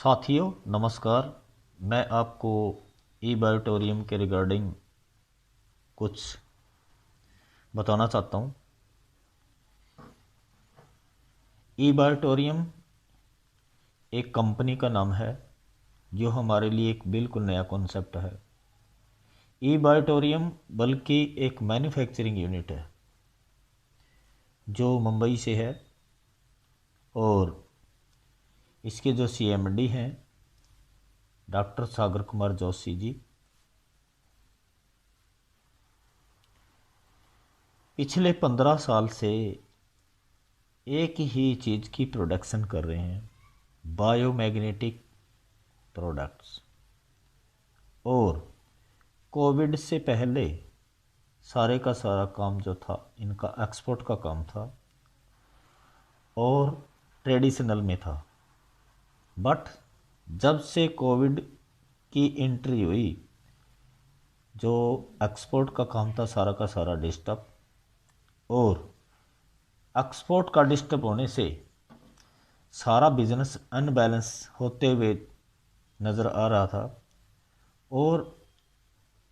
साथियों नमस्कार। मैं आपको ई बायोटोरियम के रिगार्डिंग कुछ बताना चाहता हूँ। ई बायोटोरियम एक कंपनी का नाम है जो हमारे लिए एक बिल्कुल नया कॉन्सेप्ट है। ई बायोटोरियम बल्कि एक मैन्युफैक्चरिंग यूनिट है जो मुंबई से है और इसके जो सीएमडी हैं डॉक्टर सागर कुमार जोशी जी पिछले 15 साल से एक ही चीज़ की प्रोडक्शन कर रहे हैं, बायोमैग्नेटिक प्रोडक्ट्स। और कोविड से पहले सारे का सारा काम जो था इनका एक्सपोर्ट का काम था और ट्रेडिशनल में था। बट जब से कोविड की एंट्री हुई, जो एक्सपोर्ट का काम था सारा का सारा डिस्टर्ब, और एक्सपोर्ट का डिस्टर्ब होने से सारा बिजनेस अनबैलेंस होते हुए नज़र आ रहा था। और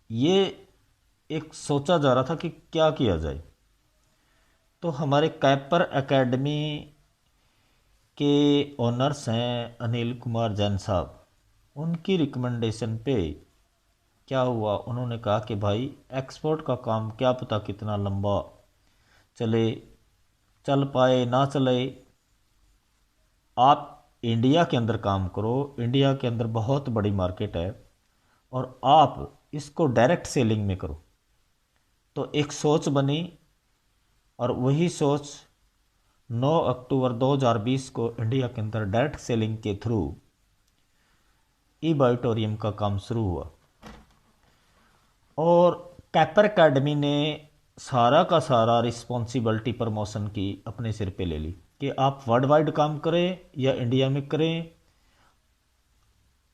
ये एक सोचा जा रहा था कि क्या किया जाए। तो हमारे कैपर एकेडमी के ओनर्स हैं अनिल कुमार जैन साहब, उनकी रिकमेंडेशन पे क्या हुआ, उन्होंने कहा कि भाई एक्सपोर्ट का काम क्या पता कितना लंबा चले, चल पाए ना चले, आप इंडिया के अंदर काम करो, इंडिया के अंदर बहुत बड़ी मार्केट है और आप इसको डायरेक्ट सेलिंग में करो। तो एक सोच बनी और वही सोच 9 अक्टूबर 2020 को इंडिया के अंदर डायरेक्ट सेलिंग के थ्रू ई बायोटोरियम का काम शुरू हुआ। और कैपर एकेडमी ने सारा का सारा रिस्पॉन्सिबिलिटी प्रमोशन की अपने सिर पे ले ली कि आप वर्ल्ड वाइड काम करें या इंडिया में करें,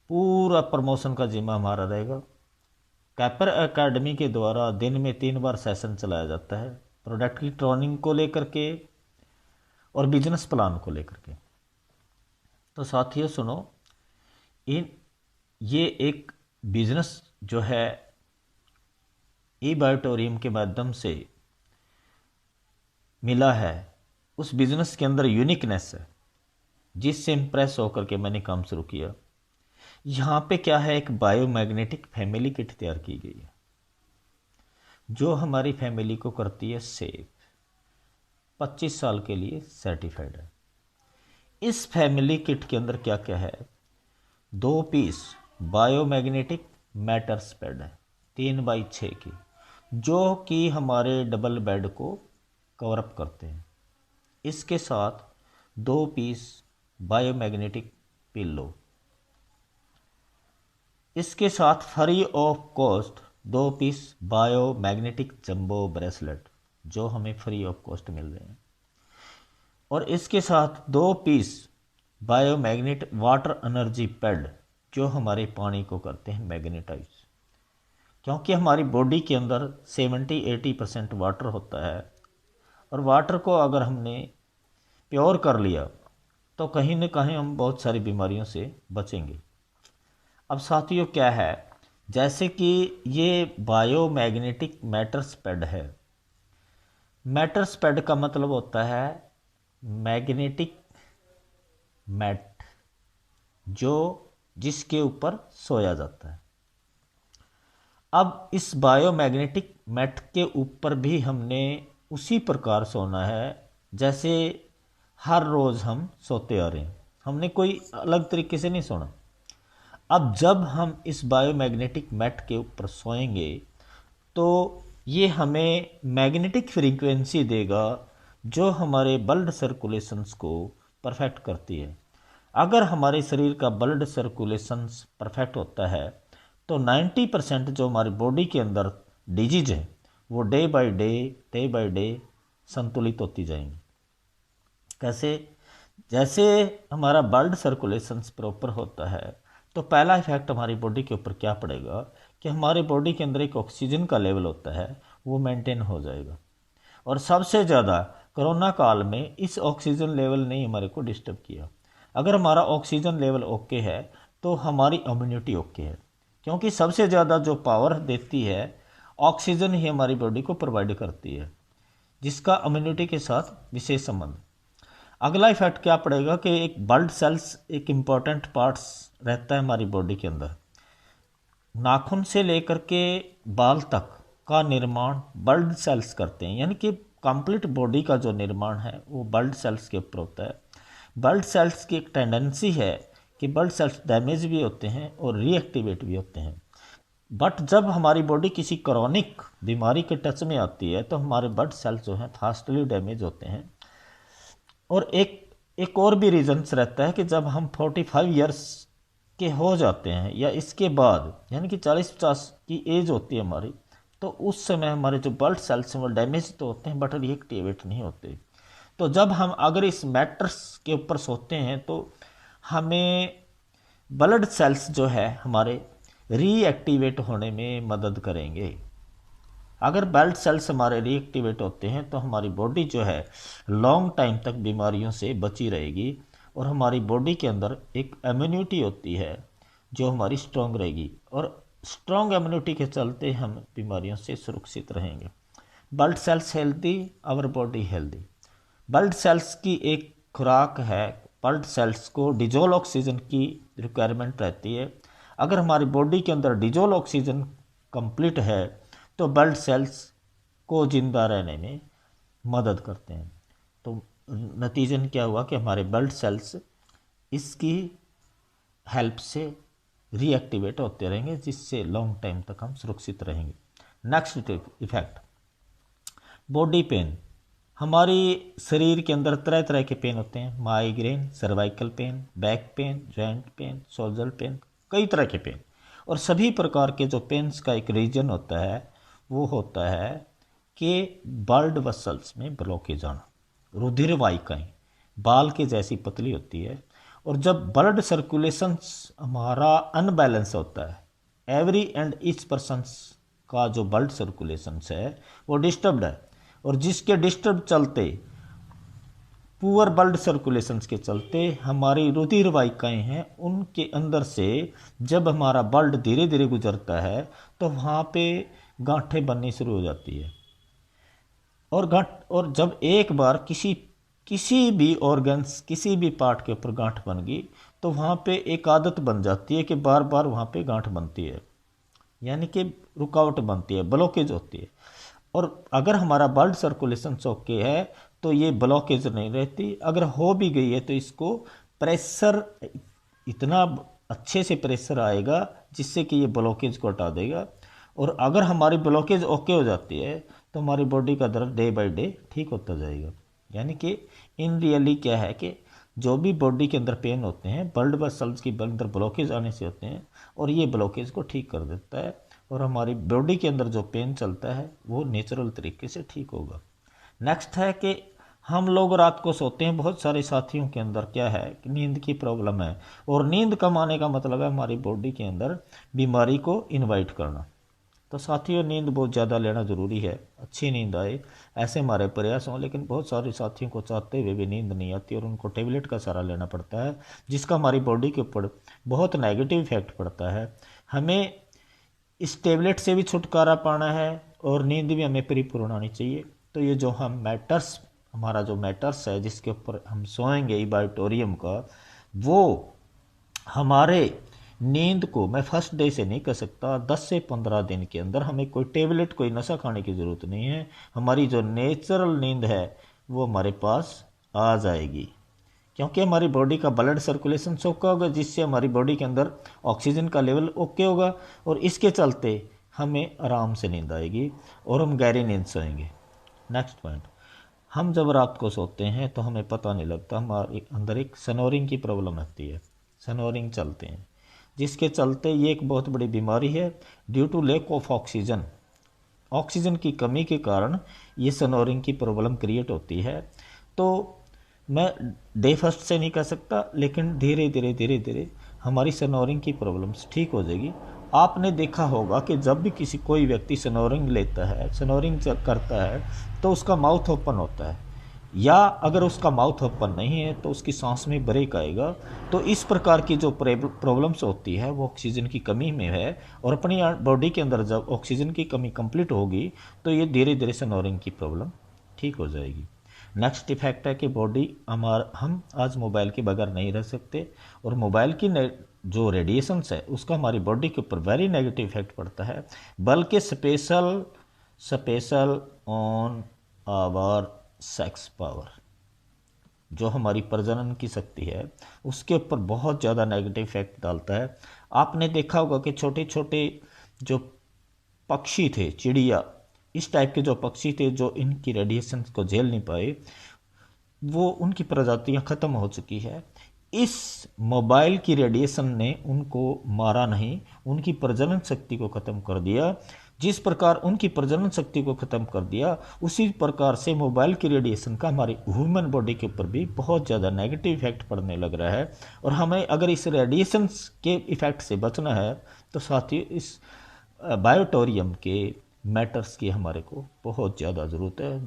पूरा प्रमोशन का जिम्मा हमारा रहेगा। कैपर एकेडमी के द्वारा दिन में 3 बार सेशन चलाया जाता है, प्रोडक्ट की ट्रेनिंग को लेकर के और बिजनेस प्लान को लेकर के। तो साथियों सुनो, इन ये एक बिजनेस जो है ई बायोटोरियम के माध्यम से मिला है, उस बिजनेस के अंदर यूनिकनेस है जिससे इम्प्रेस होकर के मैंने काम शुरू किया। यहाँ पे क्या है, एक बायोमैग्नेटिक फैमिली किट तैयार की गई है जो हमारी फैमिली को करती है सेफ, 25 साल के लिए सर्टिफाइड है। इस फैमिली किट के अंदर क्या क्या है, 2 पीस बायोमैग्नेटिक मैटर्स पैड है 3x6 की, जो कि हमारे डबल बेड को कवर अप करते हैं। इसके साथ 2 पीस बायोमैग्नेटिक पिल्लो, इसके साथ free of cost 2 piece biomagnetic jumbo bracelet जो हमें फ्री ऑफ कॉस्ट मिल रहे हैं। और इसके साथ 2 पीस बायोमैग्नेट वाटर एनर्जी पैड जो हमारे पानी को करते हैं मैग्नेटाइज। क्योंकि हमारी बॉडी के अंदर 70-80% वाटर होता है और वाटर को अगर हमने प्योर कर लिया तो कहीं न कहीं हम बहुत सारी बीमारियों से बचेंगे। अब साथियों क्या है, जैसे कि ये बायोमैग्नेटिक मैटर्स पैड है। मैटर्स पैड का मतलब होता है मैग्नेटिक मैट, जो जिसके ऊपर सोया जाता है। अब इस बायोमैग्नेटिक मैट के ऊपर भी हमने उसी प्रकार सोना है जैसे हर रोज़ हम सोते आ रहे हैं, हमने कोई अलग तरीके से नहीं सोना। अब जब हम इस बायोमैग्नेटिक मैट के ऊपर सोएंगे तो ये हमें मैग्नेटिक फ्रीक्वेंसी देगा जो हमारे ब्लड सर्कुलेशंस को परफेक्ट करती है। अगर हमारे शरीर का ब्लड सर्कुलेशंस परफेक्ट होता है तो 90% जो हमारी बॉडी के अंदर डिजीज है वो डे बाय डे संतुलित होती जाएंगी। कैसे, जैसे हमारा ब्लड सर्कुलेशंस प्रॉपर होता है तो पहला इफेक्ट हमारी बॉडी के ऊपर क्या पड़ेगा कि हमारे बॉडी के अंदर एक ऑक्सीजन का लेवल होता है वो मेंटेन हो जाएगा। और सबसे ज़्यादा कोरोना काल में इस ऑक्सीजन लेवल ने हमारे को डिस्टर्ब किया। अगर हमारा ऑक्सीजन लेवल ओके है तो हमारी इम्यूनिटी ओके है, क्योंकि सबसे ज़्यादा जो पावर देती है ऑक्सीजन ही हमारी बॉडी को प्रोवाइड करती है, जिसका इम्यूनिटी के साथ विशेष संबंध। अगला इफेक्ट क्या पड़ेगा कि एक ब्लड सेल्स एक इम्पॉर्टेंट पार्ट्स रहता है हमारी बॉडी के अंदर। नाखून से लेकर के बाल तक का निर्माण ब्लड सेल्स करते हैं, यानी कि कंप्लीट बॉडी का जो निर्माण है वो ब्लड सेल्स के ऊपर होता है। ब्लड सेल्स की एक टेंडेंसी है कि ब्लड सेल्स डैमेज भी होते हैं और रीएक्टिवेट भी होते हैं, बट जब हमारी बॉडी किसी क्रॉनिक बीमारी के टच में आती है तो हमारे ब्लड सेल्स जो हैं फास्टली डैमेज होते हैं। और एक और भी रीजंस रहता है कि जब हम 45 इयर्स के हो जाते हैं या इसके बाद, यानी कि 40-50 की एज होती है हमारी, तो उस समय हमारे जो ब्लड सेल्स हैं वो डैमेज तो होते हैं बट रिएक्टिवेट नहीं होते। तो जब हम अगर इस मैटर्स के ऊपर सोते हैं तो हमें ब्लड सेल्स जो है हमारे रीएक्टिवेट होने में मदद करेंगे। अगर ब्लड सेल्स हमारे रीएक्टिवेट होते हैं तो हमारी बॉडी जो है लॉन्ग टाइम तक बीमारियों से बची रहेगी और हमारी बॉडी के अंदर एक इम्यूनिटी होती है जो हमारी स्ट्रॉन्ग रहेगी, और स्ट्रॉन्ग इम्यूनिटी के चलते हम बीमारियों से सुरक्षित रहेंगे। Blood cells healthy, our body healthy. Blood cells की एक खुराक है, ब्लड सेल्स को डिजोल ऑक्सीजन की रिक्वायरमेंट रहती है। अगर हमारी बॉडी के अंदर डिजोल ऑक्सीजन कंप्लीट है तो ब्लड सेल्स को ज़िंदा रहने में मदद करते हैं। तो नतीजन क्या हुआ कि हमारे ब्लड सेल्स इसकी हेल्प से रीएक्टिवेट होते रहेंगे, जिससे लॉन्ग टाइम तक हम सुरक्षित रहेंगे। Next effect, body pain. हमारी शरीर के अंदर तरह तरह के पेन होते हैं, migraine, cervical pain, back pain, joint pain, shoulder pain, कई तरह के पेन। और सभी प्रकार के जो पेन्स का एक रीजन होता है वो होता है कि ब्लड वेसल्स में ब्लॉकेज आना। रुधिर वाहिकाएं बाल के जैसी पतली होती है, और जब ब्लड सर्कुलेशन हमारा अनबैलेंस होता है, एवरी एंड ईच पर्सन्स का जो ब्लड सर्कुलेशन है वो डिस्टर्ब्ड है, और जिसके डिस्टर्ब चलते पुअर ब्लड सर्कुलेशंस के चलते हमारी रुधिर वाहिकाएं हैं उनके अंदर से जब हमारा ब्लड धीरे धीरे गुजरता है तो वहाँ पे गांठें बननी शुरू हो जाती है। और जब एक बार किसी भी ऑर्गन्स किसी भी पार्ट के ऊपर गांठ बन गई तो वहाँ पे एक आदत बन जाती है कि बार बार वहाँ पे गांठ बनती है, यानी कि रुकावट बनती है, ब्लॉकेज होती है। और अगर हमारा ब्लड सर्कुलेशन ओके है तो ये ब्लॉकेज नहीं रहती। अगर हो भी गई है तो इसको प्रेशर, इतना अच्छे से प्रेशर आएगा जिससे कि ये ब्लॉकेज को हटा देगा। और अगर हमारी ब्लॉकेज ओके हो जाती है तो हमारी बॉडी का दर्द डे बाय डे ठीक होता जाएगा। यानी कि इन रियली क्या है कि जो भी बॉडी के अंदर पेन होते हैं ब्लड वेसल्स की अंदर ब्लॉकेज आने से होते हैं, और ये ब्लॉकेज को ठीक कर देता है और हमारी बॉडी के अंदर जो पेन चलता है वो नेचुरल तरीके से ठीक होगा। नेक्स्ट है कि हम लोग रात को सोते हैं, बहुत सारे साथियों के अंदर क्या है कि नींद की प्रॉब्लम है, और नींद कम आने का मतलब है हमारी बॉडी के अंदर बीमारी को इनवाइट करना। तो साथियों नींद बहुत ज़्यादा लेना ज़रूरी है, अच्छी नींद आए ऐसे हमारे प्रयास हों। लेकिन बहुत सारे साथियों को चाहते हुए भी नींद नहीं आती और उनको टेबलेट का सहारा लेना पड़ता है, जिसका हमारी बॉडी के ऊपर बहुत नेगेटिव इफेक्ट पड़ता है। हमें इस टेबलेट से भी छुटकारा पाना है और नींद भी हमें परिपूर्ण आनी चाहिए। तो ये जो हम मैटर्स, हमारा जो मैटर्स है जिसके ऊपर हम सोएंगे इबाइटोरियम का, वो हमारे नींद को मैं फर्स्ट डे से नहीं कह सकता, 10 से 15 दिन के अंदर हमें कोई टेबलेट कोई नशा खाने की ज़रूरत नहीं है। हमारी जो नेचुरल नींद है वो हमारे पास आ जाएगी, क्योंकि हमारी बॉडी का ब्लड सर्कुलेशन ओके होगा, जिससे हमारी बॉडी के अंदर ऑक्सीजन का लेवल ओके होगा, और इसके चलते हमें आराम से नींद आएगी और हम गहरी नींद सोएंगे। नेक्स्ट पॉइंट, हम जब रात को सोते हैं तो हमें पता नहीं लगता, हमारे अंदर एक स्नोरिंग की प्रॉब्लम आती है, स्नोरिंग चलते हैं, जिसके चलते ये एक बहुत बड़ी बीमारी है। Due to lack of oxygen, oxygen की कमी के कारण ये स्नोरिंग की प्रॉब्लम क्रिएट होती है। तो मैं डे फर्स्ट से नहीं कह सकता, लेकिन धीरे धीरे हमारी स्नोरिंग की प्रॉब्लम्स ठीक हो जाएगी। आपने देखा होगा कि जब भी कोई व्यक्ति स्नोरिंग लेता है, स्नोरिंग करता है, तो उसका माउथ ओपन होता है, या अगर उसका माउथ ओपन नहीं है तो उसकी सांस में ब्रेक आएगा। तो इस प्रकार की जो प्रॉब्लम्स होती है वो ऑक्सीजन की कमी में है, और अपनी बॉडी के अंदर जब ऑक्सीजन की कमी कंप्लीट होगी तो ये धीरे धीरे स्नोरिंग की प्रॉब्लम ठीक हो जाएगी। नेक्स्ट इफेक्ट है कि बॉडी हम आज मोबाइल के बगैर नहीं रह सकते, और मोबाइल की जो रेडिएशंस है उसका हमारी बॉडी के ऊपर वेरी नेगेटिव इफेक्ट पड़ता है, बल्कि special on our sex power, जो हमारी प्रजनन की शक्ति है उसके ऊपर बहुत ज़्यादा नेगेटिव इफेक्ट डालता है। आपने देखा होगा कि छोटे छोटे जो पक्षी थे, चिड़िया, इस टाइप के जो पक्षी थे जो इनकी रेडिएशन को झेल नहीं पाए, वो उनकी प्रजातियां ख़त्म हो चुकी है। इस मोबाइल की रेडिएशन ने उनको मारा नहीं, उनकी प्रजनन शक्ति को ख़त्म कर दिया। जिस प्रकार उनकी प्रजनन शक्ति को ख़त्म कर दिया, उसी प्रकार से मोबाइल की रेडिएशन का हमारी ह्यूमन बॉडी के ऊपर भी बहुत ज़्यादा नेगेटिव इफेक्ट पड़ने लग रहा है। और हमें अगर इस रेडिएशन के इफ़ेक्ट से बचना है तो साथ ही इस बायोटोरियम के मैटर्स की हमारे को बहुत ज़्यादा ज़रूरत है,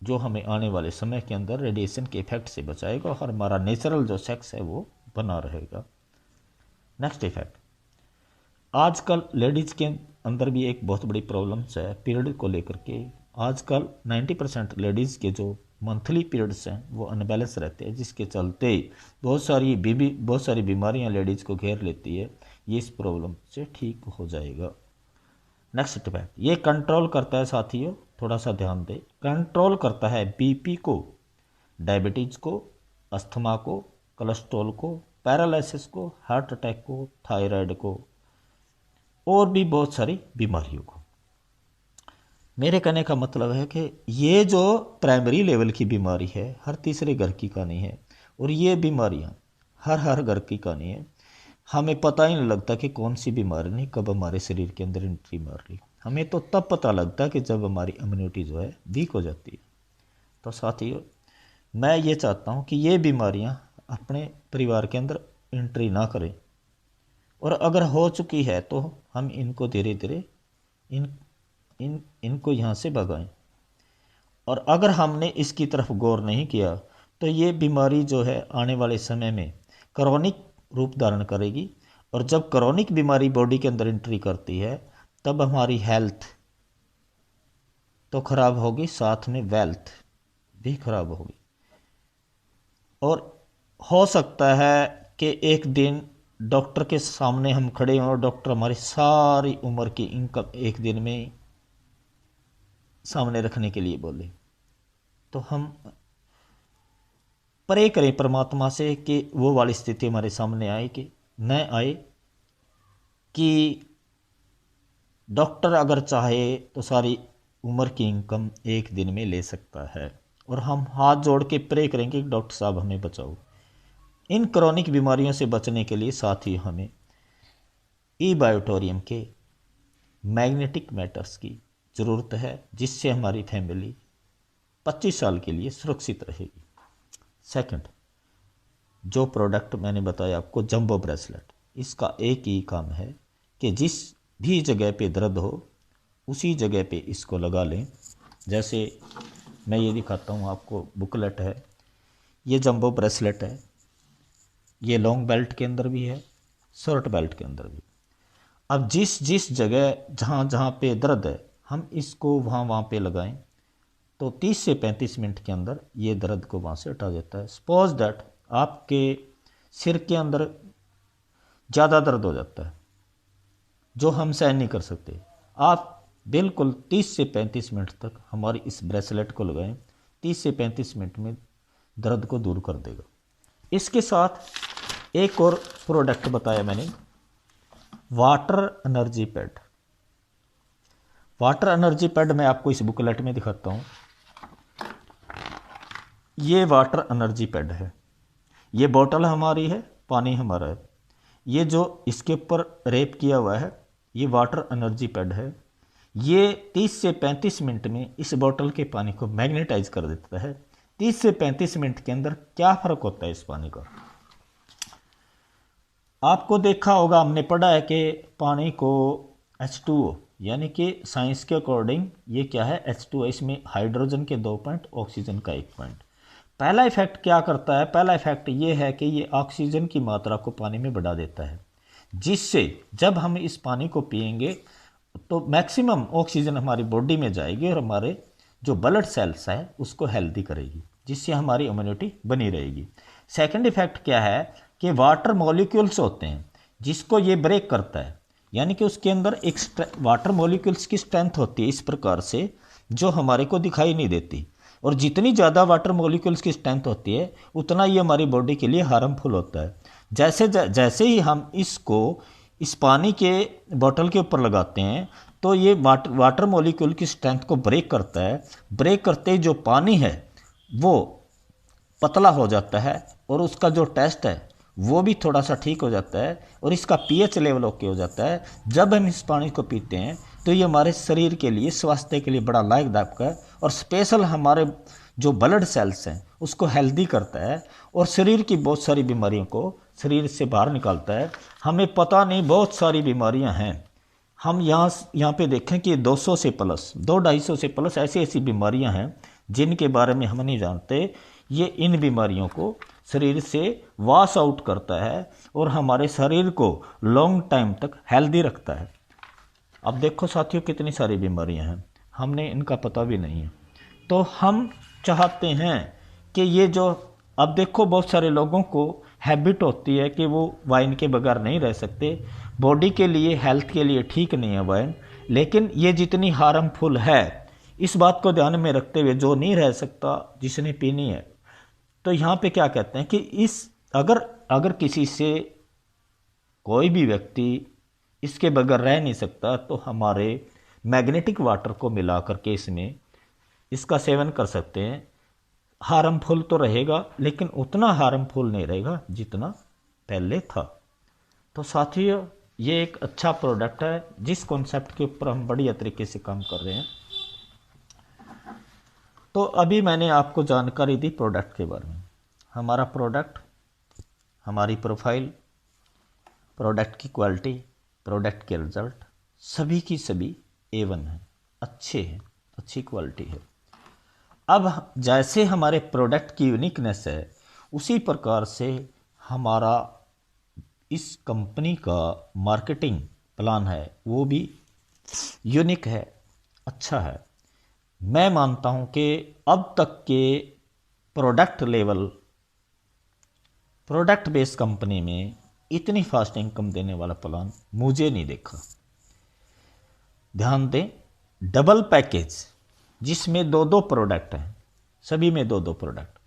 जो हमें आने वाले समय के अंदर रेडिएशन के इफेक्ट से बचाएगा और हमारा नेचुरल जो सेक्स है वो बना रहेगा। नेक्स्ट इफेक्ट, आजकल लेडीज़ के अंदर भी एक बहुत बड़ी प्रॉब्लम्स है पीरियड को लेकर के। आजकल 90% लेडीज़ के जो मंथली पीरियड्स हैं वो अनबैलेंस रहते हैं, जिसके चलते बहुत सारी बीमारियां लेडीज़ को घेर लेती है। ये इस प्रॉब्लम से ठीक हो जाएगा। नेक्स्ट इफेक्ट, ये कंट्रोल करता है साथियों, थोड़ा सा ध्यान दें, कंट्रोल करता है बीपी को, डायबिटीज़ को, अस्थमा को, कोलेस्ट्रॉल को, पैरालिसिस को, हार्ट अटैक को, थायराइड को, और भी बहुत सारी बीमारियों को। मेरे कहने का मतलब है कि ये जो प्राइमरी लेवल की बीमारी है हर तीसरे घर की कहानी है, और ये बीमारियां हर घर की कहानी है। हमें पता ही नहीं लगता कि कौन सी बीमारी नहीं कब हमारे शरीर के अंदर एंट्री मार ली। हमें तो तब पता लगता है कि जब हमारी इम्यूनिटी जो है वीक हो जाती है। तो साथियों, मैं ये चाहता हूँ कि ये बीमारियाँ अपने परिवार के अंदर एंट्री ना करें, और अगर हो चुकी है तो हम इनको धीरे धीरे इनको यहाँ से भगाएं। और अगर हमने इसकी तरफ गौर नहीं किया तो ये बीमारी जो है आने वाले समय में क्रोनिक रूप धारण करेगी, और जब क्रोनिक बीमारी बॉडी के अंदर एंट्री करती है तब हमारी हेल्थ तो खराब होगी, साथ में वेल्थ भी खराब होगी। और हो सकता है कि एक दिन डॉक्टर के सामने हम खड़े हों और डॉक्टर हमारी सारी उम्र की इनकम एक दिन में सामने रखने के लिए बोले, तो हम प्रे करें परमात्मा से कि वो वाली स्थिति हमारे सामने आए कि न आए, कि डॉक्टर अगर चाहे तो सारी उम्र की इनकम एक दिन में ले सकता है। और हम हाथ जोड़ के प्रे करेंगे कि डॉक्टर साहब हमें बचाओ। इन क्रोनिक बीमारियों से बचने के लिए साथ ही हमें ई बायोटोरियम के मैग्नेटिक मैटर्स की ज़रूरत है, जिससे हमारी फैमिली 25 साल के लिए सुरक्षित रहेगी। सेकंड, जो प्रोडक्ट मैंने बताया आपको जंबो ब्रेसलेट, इसका एक ही काम है कि जिस भी जगह पे दर्द हो उसी जगह पे इसको लगा लें। जैसे मैं ये दिखाता हूँ आपको, बुकलेट है, ये जंबो ब्रेसलेट है, ये लॉन्ग बेल्ट के अंदर भी है, शॉर्ट बेल्ट के अंदर भी। अब जिस जगह जहाँ पे दर्द है हम इसको वहाँ पे लगाएं तो 30 से 35 मिनट के अंदर ये दर्द को वहाँ से हटा देता है। सपोज दैट आपके सिर के अंदर ज़्यादा दर्द हो जाता है जो हम सहन नहीं कर सकते, आप बिल्कुल 30 से 35 मिनट तक हमारी इस ब्रेसलेट को लगाएं, 30 से 35 मिनट में दर्द को दूर कर देगा। इसके साथ एक और प्रोडक्ट बताया मैंने, water energy pad. Water energy pad मैं आपको इस बुकलेट में दिखाता हूँ। ये वाटर एनर्जी पैड है, ये बोतल हमारी है, पानी हमारा है, ये जो इसके ऊपर रेप किया हुआ है ये वाटर एनर्जी पैड है। ये 30 से 35 मिनट में इस बोतल के पानी को मैग्नेटाइज कर देता है। 30 से 35 मिनट के अंदर क्या फ़र्क होता है इस पानी का, आपको देखा होगा, हमने पढ़ा है कि पानी को H2O यानी कि साइंस के अकॉर्डिंग ये क्या है, H2O, इसमें हाइड्रोजन के 2 पॉइंट, ऑक्सीजन का 1 पॉइंट। पहला इफेक्ट क्या करता है, पहला इफेक्ट ये है कि ये ऑक्सीजन की मात्रा को पानी में बढ़ा देता है, जिससे जब हम इस पानी को पिएंगे तो मैक्सिमम ऑक्सीजन हमारी बॉडी में जाएगी और हमारे जो ब्लड सेल्स है उसको हेल्दी करेगी, जिससे हमारी इम्यूनिटी बनी रहेगी। सेकंड इफेक्ट क्या है कि वाटर मॉलिक्यूल्स होते हैं जिसको ये ब्रेक करता है, यानी कि उसके अंदर एक वाटर मॉलिक्यूल्स की स्ट्रेंथ होती है इस प्रकार से जो हमारे को दिखाई नहीं देती, और जितनी ज़्यादा वाटर मॉलिक्यूल्स की स्ट्रेंथ होती है उतना ये हमारी बॉडी के लिए हार्मफुल होता है। जैसे ही हम इसको इस पानी के बोतल के ऊपर लगाते हैं तो ये वाटर मॉलिक्यूल की स्ट्रेंथ को ब्रेक करता है। ब्रेक करते ही जो पानी है वो पतला हो जाता है और उसका जो टेस्ट है वो भी थोड़ा सा ठीक हो जाता है और इसका पीएच लेवल ओके हो जाता है। जब हम इस पानी को पीते हैं तो ये हमारे शरीर के लिए, स्वास्थ्य के लिए बड़ा लाभदायक है और स्पेशल हमारे जो ब्लड सेल्स हैं उसको हेल्दी करता है और शरीर की बहुत सारी बीमारियों को शरीर से बाहर निकालता है। हमें पता नहीं बहुत सारी बीमारियां हैं, हम यहाँ पे देखें कि 200 से प्लस 200-250 से प्लस ऐसी ऐसी बीमारियां हैं जिनके बारे में हम नहीं जानते। ये इन बीमारियों को शरीर से वॉश आउट करता है और हमारे शरीर को लॉन्ग टाइम तक हेल्दी रखता है। अब देखो साथियों कितनी सारी बीमारियां हैं, हमने इनका पता भी नहीं है। तो हम चाहते हैं कि ये जो, अब देखो बहुत सारे लोगों को हैबिट होती है कि वो वाइन के बगैर नहीं रह सकते, बॉडी के लिए, हेल्थ के लिए ठीक नहीं है वाइन, लेकिन ये जितनी हार्मफुल है इस बात को ध्यान में रखते हुए जो नहीं रह सकता जिसने पीनी है, तो यहाँ पे क्या कहते हैं कि इस अगर किसी से कोई भी व्यक्ति इसके बगैर रह नहीं सकता तो हमारे मैग्नेटिक वाटर को मिला करके इसमें इसका सेवन कर सकते हैं। हार्मफुल तो रहेगा लेकिन उतना हार्मफुल नहीं रहेगा जितना पहले था। तो साथियों ये एक अच्छा प्रोडक्ट है जिस कॉन्सेप्ट के ऊपर हम बढ़िया तरीके से काम कर रहे हैं। तो अभी मैंने आपको जानकारी दी प्रोडक्ट के बारे में, हमारा प्रोडक्ट, हमारी प्रोफाइल, प्रोडक्ट की क्वालिटी, प्रोडक्ट के रिजल्ट सभी की सभी A1 है, अच्छे हैं, अच्छी क्वालिटी है। अब जैसे हमारे प्रोडक्ट की यूनिकनेस है उसी प्रकार से हमारा इस कंपनी का मार्केटिंग प्लान है वो भी यूनिक है, अच्छा है। मैं मानता हूं कि अब तक के product level, product based company में इतनी फास्ट इनकम देने वाला प्लान मुझे नहीं देखा। ध्यान दें, डबल पैकेज जिसमें 2 प्रोडक्ट हैं, सभी में 2 प्रोडक्ट,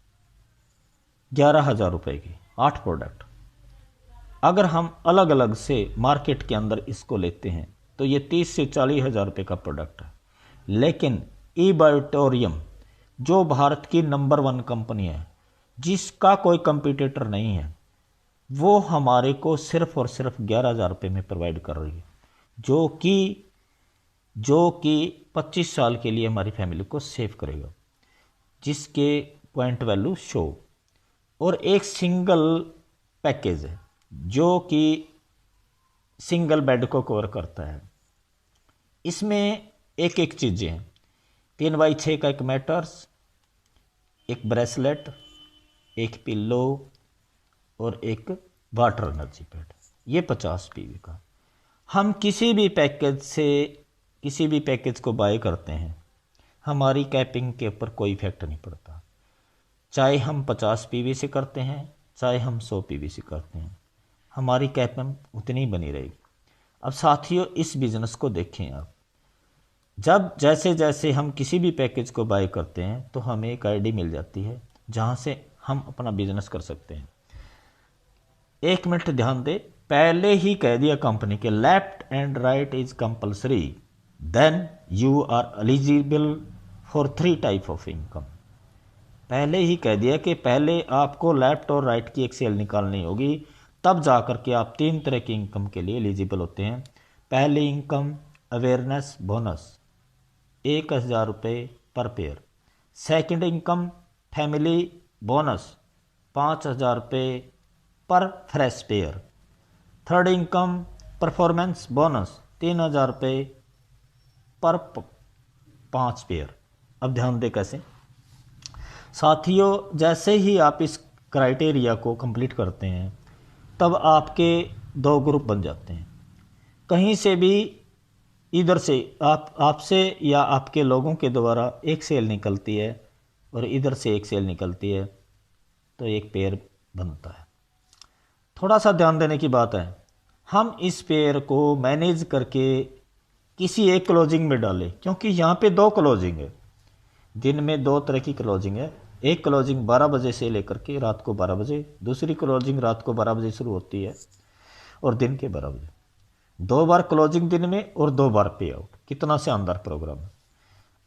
11,000 रुपये की 8 प्रोडक्ट। अगर हम अलग अलग से मार्केट के अंदर इसको लेते हैं तो ये 30 से 40 हज़ार रुपये का प्रोडक्ट है, लेकिन ई-बायोटोरियम जो भारत की नंबर 1 कंपनी है जिसका कोई कंपटीटर नहीं है, वो हमारे को सिर्फ और सिर्फ 11,000 रुपये में प्रोवाइड कर रही है, जो कि 25 साल के लिए हमारी फैमिली को सेव करेगा, जिसके पॉइंट वैल्यू शो। और एक सिंगल पैकेज है जो कि सिंगल बेड को कवर करता है। इसमें एक चीज़ें हैं, 3x6 का एक मैटर्स, एक ब्रेसलेट, एक पिल्लो और एक वाटर एनर्जी पैड, ये 50 PV का। हम किसी भी पैकेज को बाय करते हैं, हमारी कैपिंग के ऊपर कोई इफेक्ट नहीं पड़ता, चाहे हम 50 PV से करते हैं चाहे हम 100 PV से करते हैं, हमारी कैपिंग उतनी बनी रहेगी। अब साथियों इस बिज़नेस को देखें आप, जब जैसे हम किसी भी पैकेज को बाय करते हैं तो हमें एक आईडी मिल जाती है जहां से हम अपना बिजनेस कर सकते हैं। 1 मिनट ध्यान दे, पहले ही कह दिया कंपनी के left and right is compulsory, then you are eligible for 3 type of income. पहले ही कह दिया कि पहले आपको लेफ्ट और राइट की एक सेल निकालनी होगी, तब जाकर के आप 3 तरह की इनकम के लिए एलिजिबल होते हैं। पहली इनकम अवेयरनेस बोनस 1,000 रुपये पर pair. Second income family bonus 5,000 रुपये पर fresh pair. Third income performance bonus 3,000 रुपये पर 5 पेयर। अब ध्यान दें कैसे साथियों, जैसे ही आप इस क्राइटेरिया को कंप्लीट करते हैं तब आपके 2 ग्रुप बन जाते हैं। कहीं से भी इधर से आपसे या आपके लोगों के द्वारा एक सेल निकलती है और इधर से एक सेल निकलती है तो एक पेयर बनता है। थोड़ा सा ध्यान देने की बात है, हम इस पेयर को मैनेज करके किसी एक क्लोजिंग में डालें, क्योंकि यहाँ पे 2 क्लोजिंग है। दिन में 2 तरह की क्लोजिंग है। एक क्लोजिंग 12 बजे से लेकर के रात को 12 बजे, दूसरी क्लोजिंग रात को 12 बजे शुरू होती है और दिन के 12 बजे। 2 बार क्लोजिंग दिन में और 2 बार पे आउट। कितना शानदार प्रोग्राम है।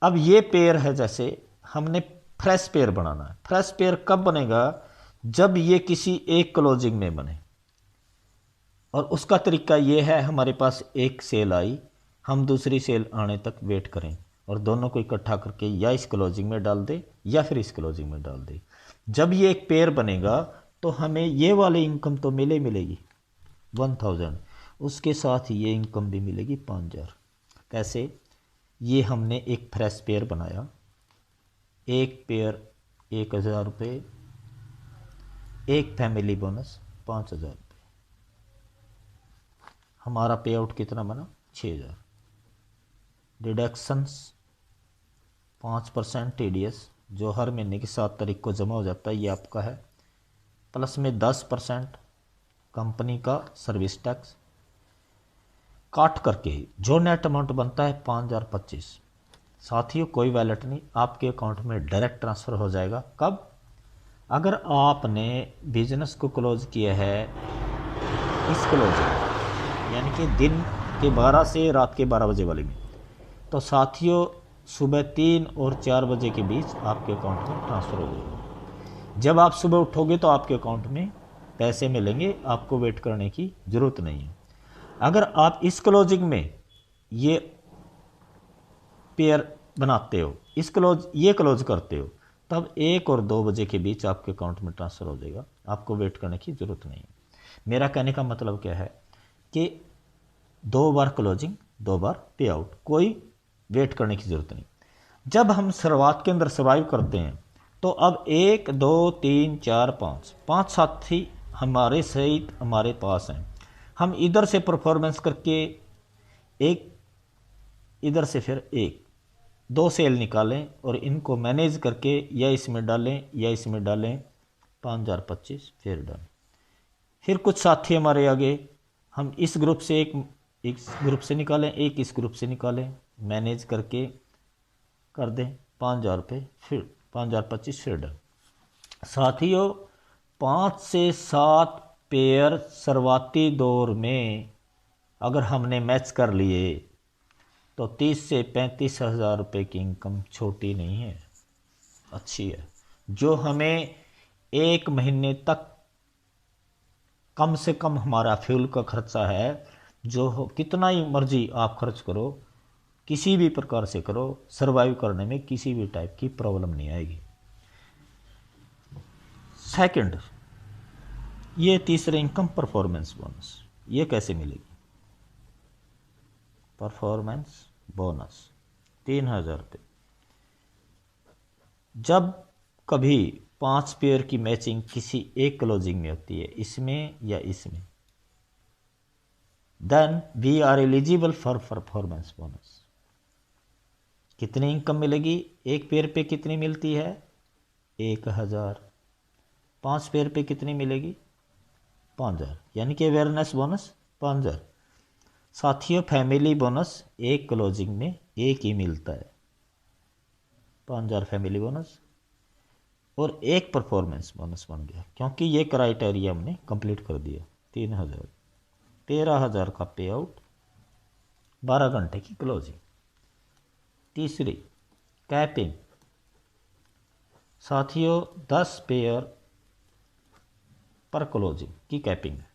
अब ये पेयर है, जैसे हमने फ्रेश पेयर बनाना है। फ्रेश पेयर कब बनेगा? जब ये किसी एक क्लोजिंग में बने। और उसका तरीका ये है, हमारे पास एक सेल आई, हम दूसरी सेल आने तक वेट करें और दोनों को इकट्ठा करके या इस क्लोजिंग में डाल दें या फिर इस क्लोजिंग में डाल दें। जब ये एक पेयर बनेगा तो हमें ये वाली इनकम तो मिलेगी 1000, उसके साथ ये इनकम भी मिलेगी 5000। कैसे? ये हमने एक फ्रेश पेयर बनाया, एक पेयर 1000 रुपये, एक फैमिली बोनस 5000 रुपये, हमारा पे आउट कितना बना? 6000। डिडक्शंस 5% TDS जो हर महीने की 7 तारीख को जमा हो जाता है, ये आपका है। प्लस में 10% कंपनी का सर्विस टैक्स काट करके जो नेट अमाउंट बनता है 5025। साथियों, कोई वैलेट नहीं, आपके अकाउंट में डायरेक्ट ट्रांसफ़र हो जाएगा। कब? अगर आपने बिजनेस को क्लोज किया है इस क्लोजिंग यानी कि दिन के 12 से रात के 12 बजे वाले में, तो साथियों सुबह 3 और 4 बजे के बीच आपके अकाउंट में ट्रांसफ़र हो जाएगा। जब आप सुबह उठोगे तो आपके अकाउंट में पैसे मिलेंगे, आपको वेट करने की ज़रूरत नहीं है। अगर आप इस क्लोजिंग में ये पेयर बनाते हो, ये क्लोज करते हो, तब 1 और 2 बजे के बीच आपके अकाउंट में ट्रांसफ़र हो जाएगा, आपको वेट करने की ज़रूरत नहीं है। मेरा कहने का मतलब क्या है कि 2 बार क्लोजिंग 2 बार पे आउट, कोई वेट करने की ज़रूरत नहीं। जब हम शुरुआत के अंदर सर्वाइव करते हैं तो अब 1 2 3 4 5 साथी हमारे सहित हमारे पास हैं। हम इधर से परफॉर्मेंस करके एक, इधर से फिर एक 2 सेल निकालें और इनको मैनेज करके या इसमें डालें या इसमें डालें, 5025 फिर डन। फिर कुछ साथी हमारे आगे, हम इस ग्रुप से एक इस ग्रुप से निकालें, एक इस ग्रुप से निकालें, मैनेज करके कर दें 5000 रुपये, फिर 5025 फिर डन। साथियों, 5 से 7 पेयर शुरुआती दौर में अगर हमने मैच कर लिए तो 30 से 35 हज़ार रुपये की इनकम छोटी नहीं है, अच्छी है, जो हमें 1 महीने तक कम से कम हमारा फ्यूल का खर्चा है, जो हो कितना ही मर्जी आप खर्च करो, किसी भी प्रकार से करो, सरवाइव करने में किसी भी टाइप की प्रॉब्लम नहीं आएगी। सेकंड, ये तीसरा इनकम परफॉर्मेंस बोनस। ये कैसे मिलेगी? परफॉर्मेंस बोनस 3000 रुपये। जब कभी 5 पेयर की मैचिंग किसी एक क्लोजिंग में होती है, इसमें या इसमें, then we are eligible for performance bonus. कितनी इनकम मिलेगी? एक पेयर पे कितनी मिलती है? 1000। 5 पेयर पे कितनी मिलेगी? 5000, यानी कि अवेयरनेस बोनस 5000। साथियों, फैमिली बोनस एक क्लोजिंग में एक ही मिलता है, 5000 फैमिली बोनस और एक परफॉर्मेंस बोनस बन गया, क्योंकि ये क्राइटेरिया हमने कंप्लीट कर दिया। 3000, 13000 का पे आउट, 12 घंटे की क्लोजिंग। तीसरी, कैपिंग। साथियों, 10 पेयर पर क्लोजिंग की कैपिंग है।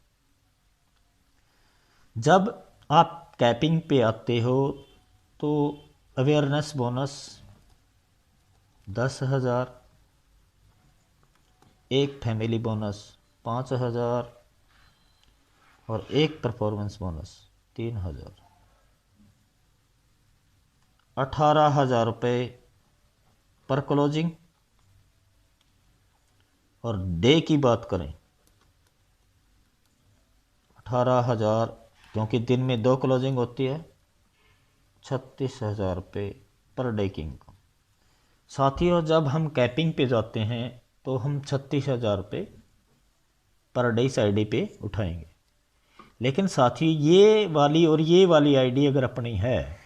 जब आप कैपिंग पे आते हो तो अवेयरनेस बोनस 10,000, एक फैमिली बोनस 5,000 और एक परफॉर्मेंस बोनस 3,000। 18,000 रुपये पर क्लोजिंग। और डे की बात करें 18,000, क्योंकि दिन में 2 क्लोजिंग होती है, 36,000 रुपये पर डे की इनकम। साथियों, जब हम कैपिंग पे जाते हैं तो हम 36,000 रुपये पर डे इस आईडी पे उठाएंगे। लेकिन साथियों, ये वाली और ये वाली आईडी अगर अपनी है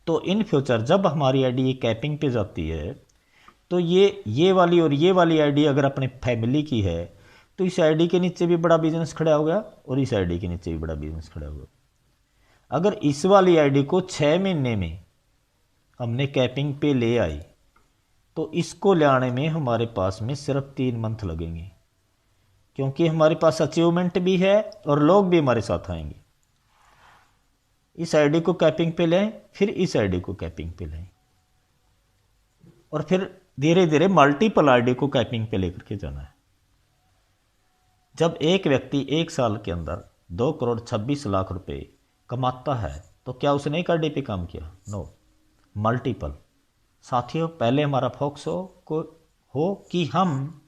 तो इन फ्यूचर जब हमारी आईडी ये कैपिंग पे जाती है तो ये वाली और ये वाली आईडी अगर अपने फैमिली की है तो इस आईडी के नीचे भी बड़ा बिजनेस खड़ा होगा और इस आईडी के नीचे भी बड़ा बिजनेस खड़ा होगा। अगर इस वाली आईडी को 6 महीने में हमने कैपिंग पे ले आई तो इसको ले आने में हमारे पास में सिर्फ 3 मंथ लगेंगे, क्योंकि हमारे पास अचीवमेंट भी है और लोग भी हमारे साथ आएंगे। इस आईडी को कैपिंग पे लें, फिर इस आईडी को कैपिंग पे लें, और फिर धीरे धीरे मल्टीपल आईडी को कैपिंग पे लेकर के जाना है। जब एक व्यक्ति 1 साल के अंदर 2,26,00,000 रुपए कमाता है तो क्या उसने एक आईडी पे काम किया? No, multiple. साथियों, पहले हमारा फोकस हो कि हम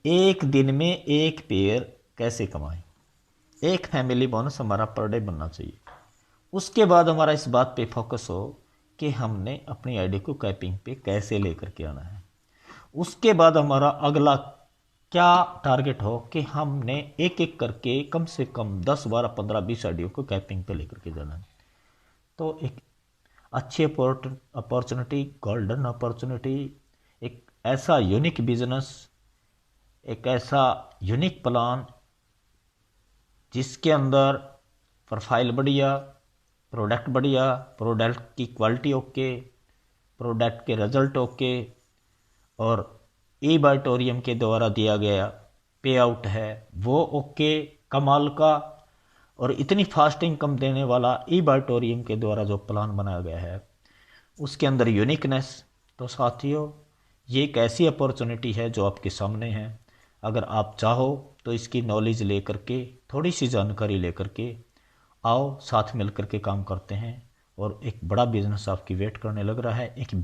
एक दिन में एक पेयर कैसे कमाएं। एक फैमिली बोनस हमारा पर डे बनना चाहिए। उसके बाद हमारा इस बात पे फोकस हो कि हमने अपनी आईडी को कैपिंग पे कैसे लेकर के आना है। उसके बाद हमारा अगला क्या टारगेट हो कि हमने एक एक करके कम से कम 10, 12, 15, 20 आईडियों को कैपिंग पे लेकर के जाना है। तो एक अच्छी अपॉर्चुनिटी, गोल्डन अपॉर्चुनिटी, एक ऐसा यूनिक बिजनेस, एक ऐसा यूनिक प्लान जिसके अंदर प्रोफाइल बढ़िया, प्रोडक्ट बढ़िया, प्रोडक्ट की क्वालिटी ओके, प्रोडक्ट के रिजल्ट ओके, और ई-बाइटोरियम के द्वारा दिया गया पे आउट है वो ओके, कमाल का, और इतनी फास्ट इनकम देने वाला ई-बाइटोरियम के द्वारा जो प्लान बनाया गया है उसके अंदर यूनिकनेस। तो साथियों, ये एक ऐसी अपॉर्चुनिटी है जो आपके सामने है। अगर आप चाहो तो इसकी नॉलेज लेकर के, थोड़ी सी जानकारी लेकर के आओ, साथ मिल कर के काम करते हैं और एक बड़ा बिजनेस आपकी वेट करने लग रहा है। एक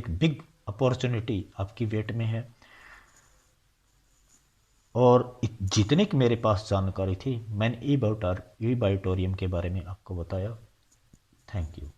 बिग अपॉर्चुनिटी आपकी वेट में है। और जितने की मेरे पास जानकारी थी मैंने ई-बाइटोरियम के बारे में आपको बताया। Thank you.